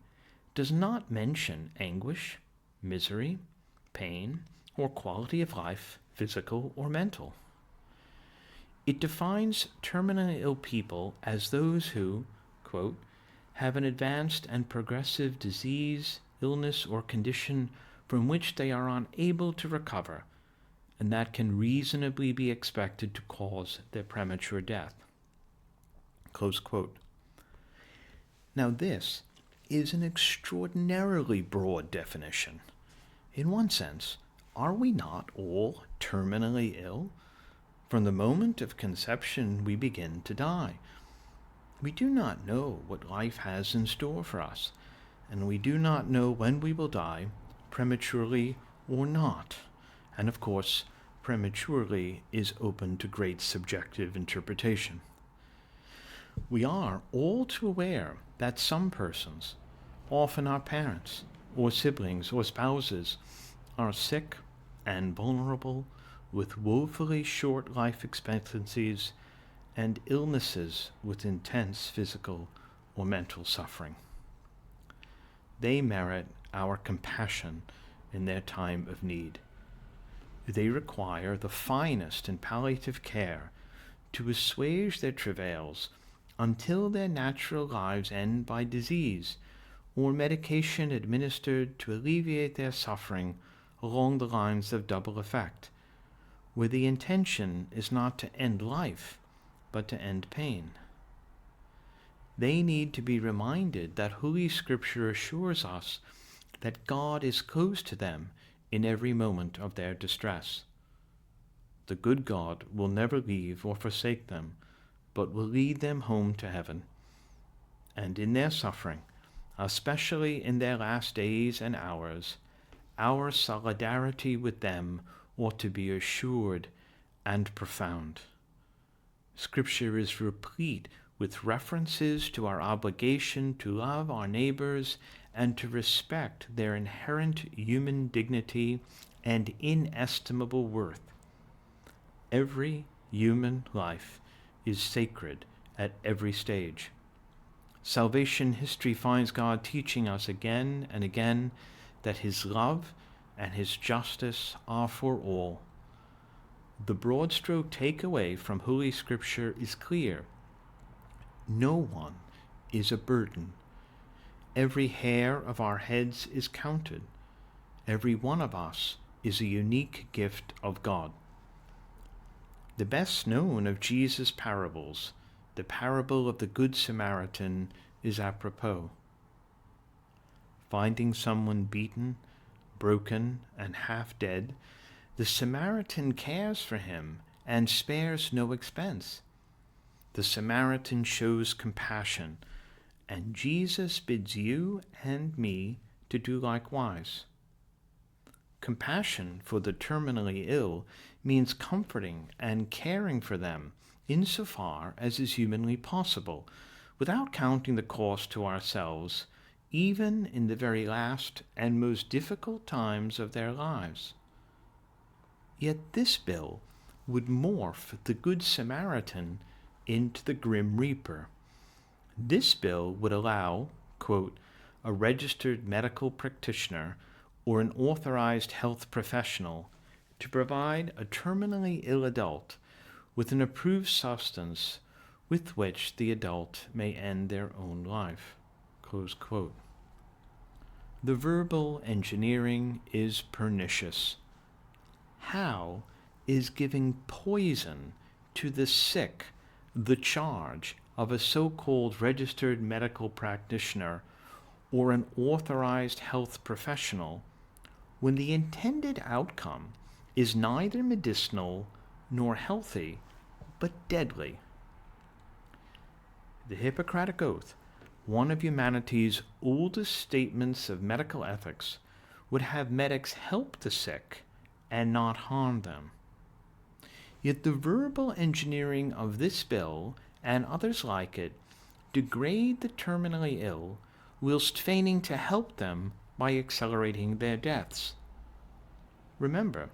does not mention anguish, misery, pain, or quality of life, physical or mental. It defines terminally ill people as those who, quote, have an advanced and progressive disease, illness, or condition from which they are unable to recover, and that can reasonably be expected to cause their premature death. Close quote. Now this is an extraordinarily broad definition. In one sense, are we not all terminally ill? From the moment of conception we begin to die. We do not know what life has in store for us, and we do not know when we will die, prematurely or not. And of course, prematurely is open to great subjective interpretation. We are all too aware that some persons, often our parents, or siblings, or spouses, are sick and vulnerable with woefully short life expectancies and illnesses with intense physical or mental suffering. They merit our compassion in their time of need. They require the finest and palliative care to assuage their travails until their natural lives end by disease or medication administered to alleviate their suffering along the lines of double effect, where the intention is not to end life, but to end pain. They need to be reminded that Holy Scripture assures us that God is close to them in every moment of their distress. The good God will never leave or forsake them, but will lead them home to heaven. And in their suffering, especially in their last days and hours, our solidarity with them ought to be assured and profound. Scripture is replete with references to our obligation to love our neighbors and to respect their inherent human dignity and inestimable worth. Every human life is sacred at every stage. Salvation history finds God teaching us again and again that his love and his justice are for all. The broad stroke takeaway from Holy Scripture is clear. No one is a burden. Every hair of our heads is counted. Every one of us is a unique gift of God. The best known of Jesus' parables, the parable of the Good Samaritan, is apropos. Finding someone beaten, broken, and half dead, the Samaritan cares for him and spares no expense. The Samaritan shows compassion, and Jesus bids you and me to do likewise. Compassion for the terminally ill means comforting and caring for them insofar as is humanly possible, without counting the cost to ourselves, even in the very last and most difficult times of their lives. Yet this bill would morph the Good Samaritan into the Grim Reaper. This bill would allow, quote, a registered medical practitioner or an authorized health professional to provide a terminally ill adult with an approved substance with which the adult may end their own life. Close quote. The verbal engineering is pernicious. How is giving poison to the sick the charge of a so-called registered medical practitioner or an authorized health professional when the intended outcome is neither medicinal nor healthy, but deadly? The Hippocratic Oath, one of humanity's oldest statements of medical ethics, would have medics help the sick and not harm them. Yet the verbal engineering of this bill and others like it degrade the terminally ill whilst feigning to help them by accelerating their deaths. Remember,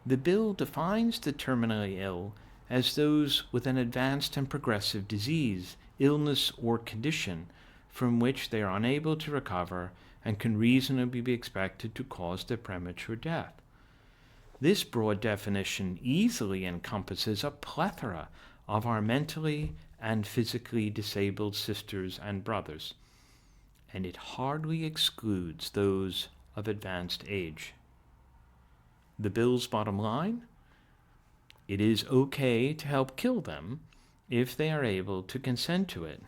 the bill defines the terminally ill as those with an advanced and progressive disease, illness, or condition from which they are unable to recover and can reasonably be expected to cause their premature death. This broad definition easily encompasses a plethora of our mentally and physically disabled sisters and brothers, and it hardly excludes those of advanced age. The bill's bottom line? It is okay to help kill them if they are able to consent to it.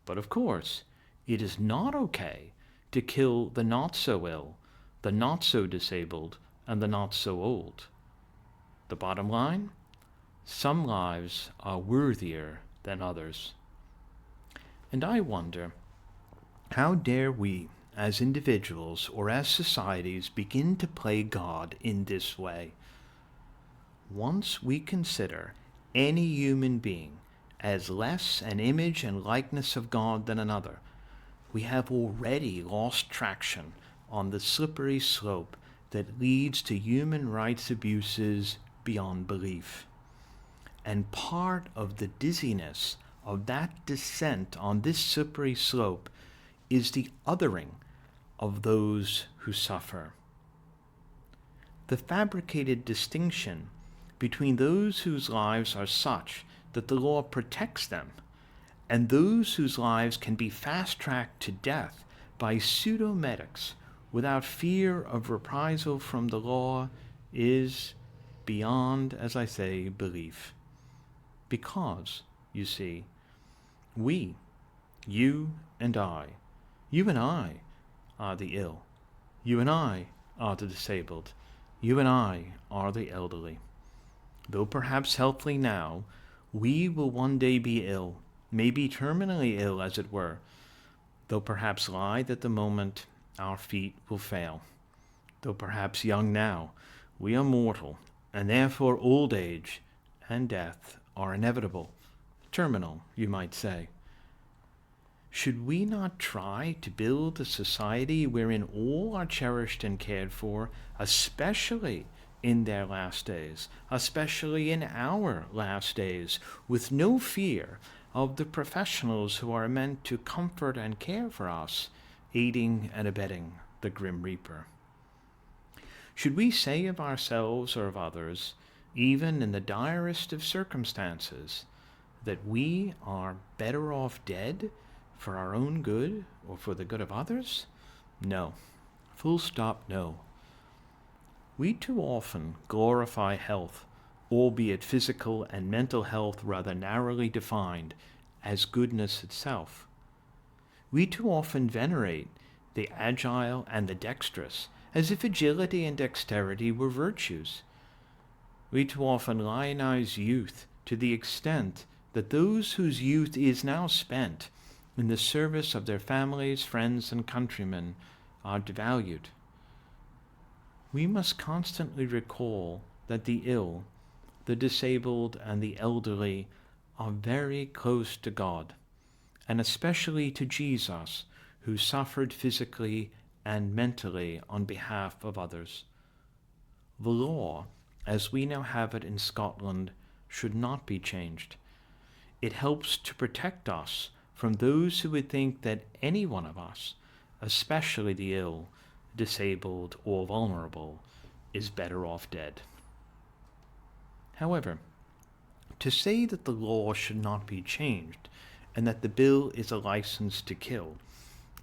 But of course, it is not okay to kill the not so ill, the not so disabled, and the not so old. The bottom line? Some lives are worthier than others. And I wonder, how dare we, as individuals or as societies, begin to play God in this way? Once we consider any human being as less an image and likeness of God than another, we have already lost traction on the slippery slope that leads to human rights abuses beyond belief. And part of the dizziness of that descent on this slippery slope is the othering of those who suffer. The fabricated distinction between those whose lives are such that the law protects them and those whose lives can be fast-tracked to death by pseudo-medics without fear of reprisal from the law is beyond, as I say, belief. Because, you see, we, you and I are the ill. You and I are the disabled. You and I are the elderly. Though perhaps healthily now, we will one day be ill, maybe terminally ill as it were, though perhaps lie that the moment our feet will fail. Though perhaps young now, we are mortal, and therefore old age and death are inevitable, terminal, you might say. Should we not try to build a society wherein all are cherished and cared for, especially in their last days, especially in our last days, with no fear of the professionals who are meant to comfort and care for us, aiding and abetting the grim reaper? Should we say of ourselves or of others, even in the direst of circumstances, that we are better off dead for our own good or for the good of others? No. Full stop, no. We too often glorify health, albeit physical and mental health rather narrowly defined, as goodness itself. We too often venerate the agile and the dexterous, as if agility and dexterity were virtues. We too often lionize youth to the extent that those whose youth is now spent in the service of their families, friends, and countrymen are devalued. We must constantly recall that the ill, the disabled, and the elderly are very close to God, and especially to Jesus, who suffered physically and mentally on behalf of others. The law, as we now have it in Scotland, should not be changed. It helps to protect us from those who would think that any one of us, especially the ill, disabled, or vulnerable, is better off dead. However, to say that the law should not be changed and that the bill is a license to kill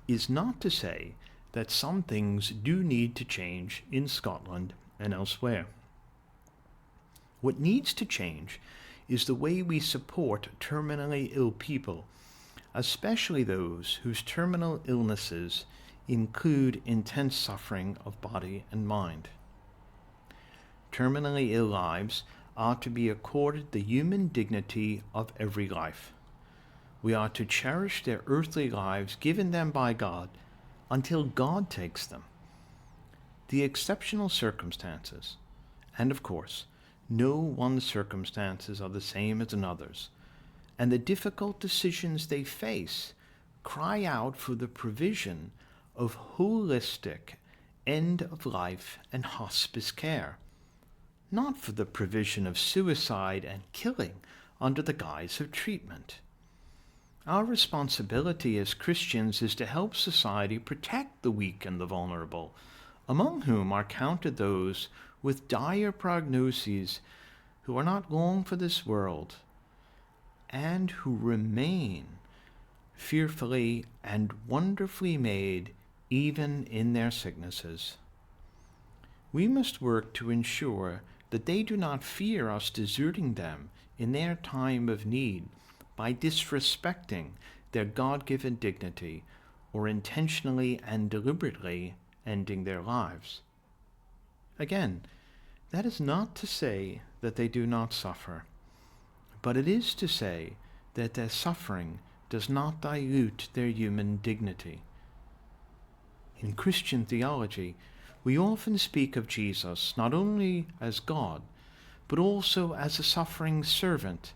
is not to say that some things do need to change in Scotland and elsewhere. What needs to change is the way we support terminally ill people, especially those whose terminal illnesses include intense suffering of body and mind. Terminally ill lives are to be accorded the human dignity of every life. We are to cherish their earthly lives given them by God until God takes them. the exceptional circumstances, and of course, no one's circumstances are the same as another's, and the difficult decisions they face cry out for the provision of holistic end-of-life and hospice care, not for the provision of suicide and killing under the guise of treatment. Our responsibility as Christians is to help society protect the weak and the vulnerable, among whom are counted those with dire prognoses who are not long for this world, and who remain fearfully and wonderfully made even in their sicknesses. We must work to ensure that they do not fear us deserting them in their time of need by disrespecting their God-given dignity or intentionally and deliberately ending their lives. Again, that is not to say that they do not suffer, but it is to say that their suffering does not dilute their human dignity. In Christian theology, we often speak of Jesus not only as God, but also as a suffering servant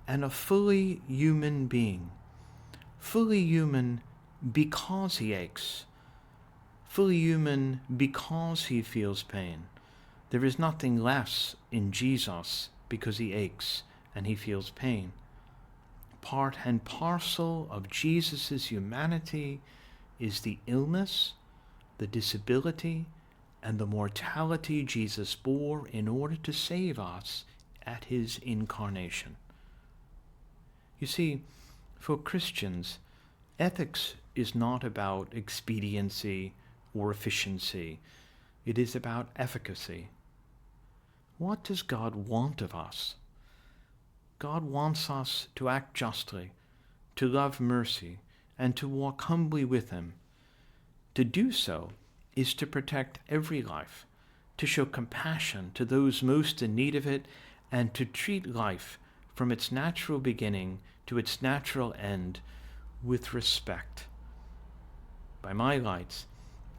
and a fully human being. Fully human because he aches. Fully human because he feels pain. There is nothing less in Jesus because he aches and he feels pain. Part and parcel of Jesus' humanity is the illness, the disability, and the mortality Jesus bore in order to save us at his incarnation. You see, for Christians, ethics is not about expediency or efficiency. It is about efficacy. What does God want of us? God wants us to act justly, to love mercy, and to walk humbly with him. To do so is to protect every life, to show compassion to those most in need of it, and to treat life from its natural beginning to its natural end with respect. By my lights,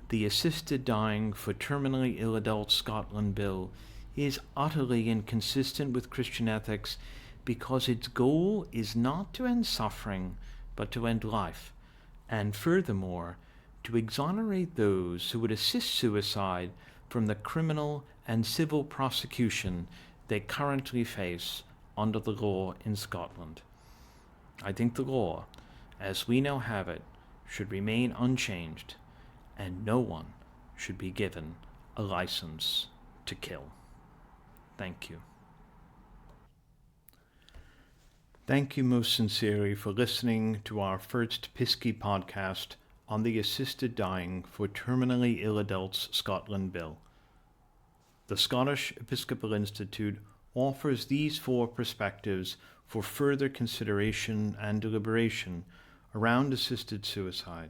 the Assisted Dying for Terminally Ill Adults Scotland Bill is utterly inconsistent with Christian ethics because its goal is not to end suffering, but to end life, and furthermore, to exonerate those who would assist suicide from the criminal and civil prosecution they currently face under the law in Scotland. I think the law, as we now have it, should remain unchanged, and no one should be given a license to kill. Thank you. Thank you most sincerely for listening to our first Piskie podcast on the Assisted Dying for Terminally Ill Adults Scotland Bill. The Scottish Episcopal Institute offers these 4 perspectives for further consideration and deliberation around assisted suicide.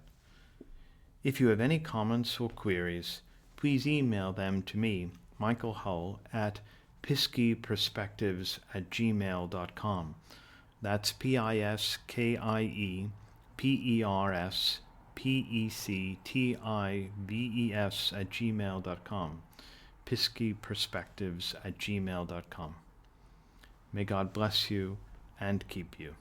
If you have any comments or queries, please email them to me, Michael Hull, at piskieperspectives@gmail.com. That's piskieperspectives@gmail.com. piskieperspectives@gmail.com. May God bless you and keep you.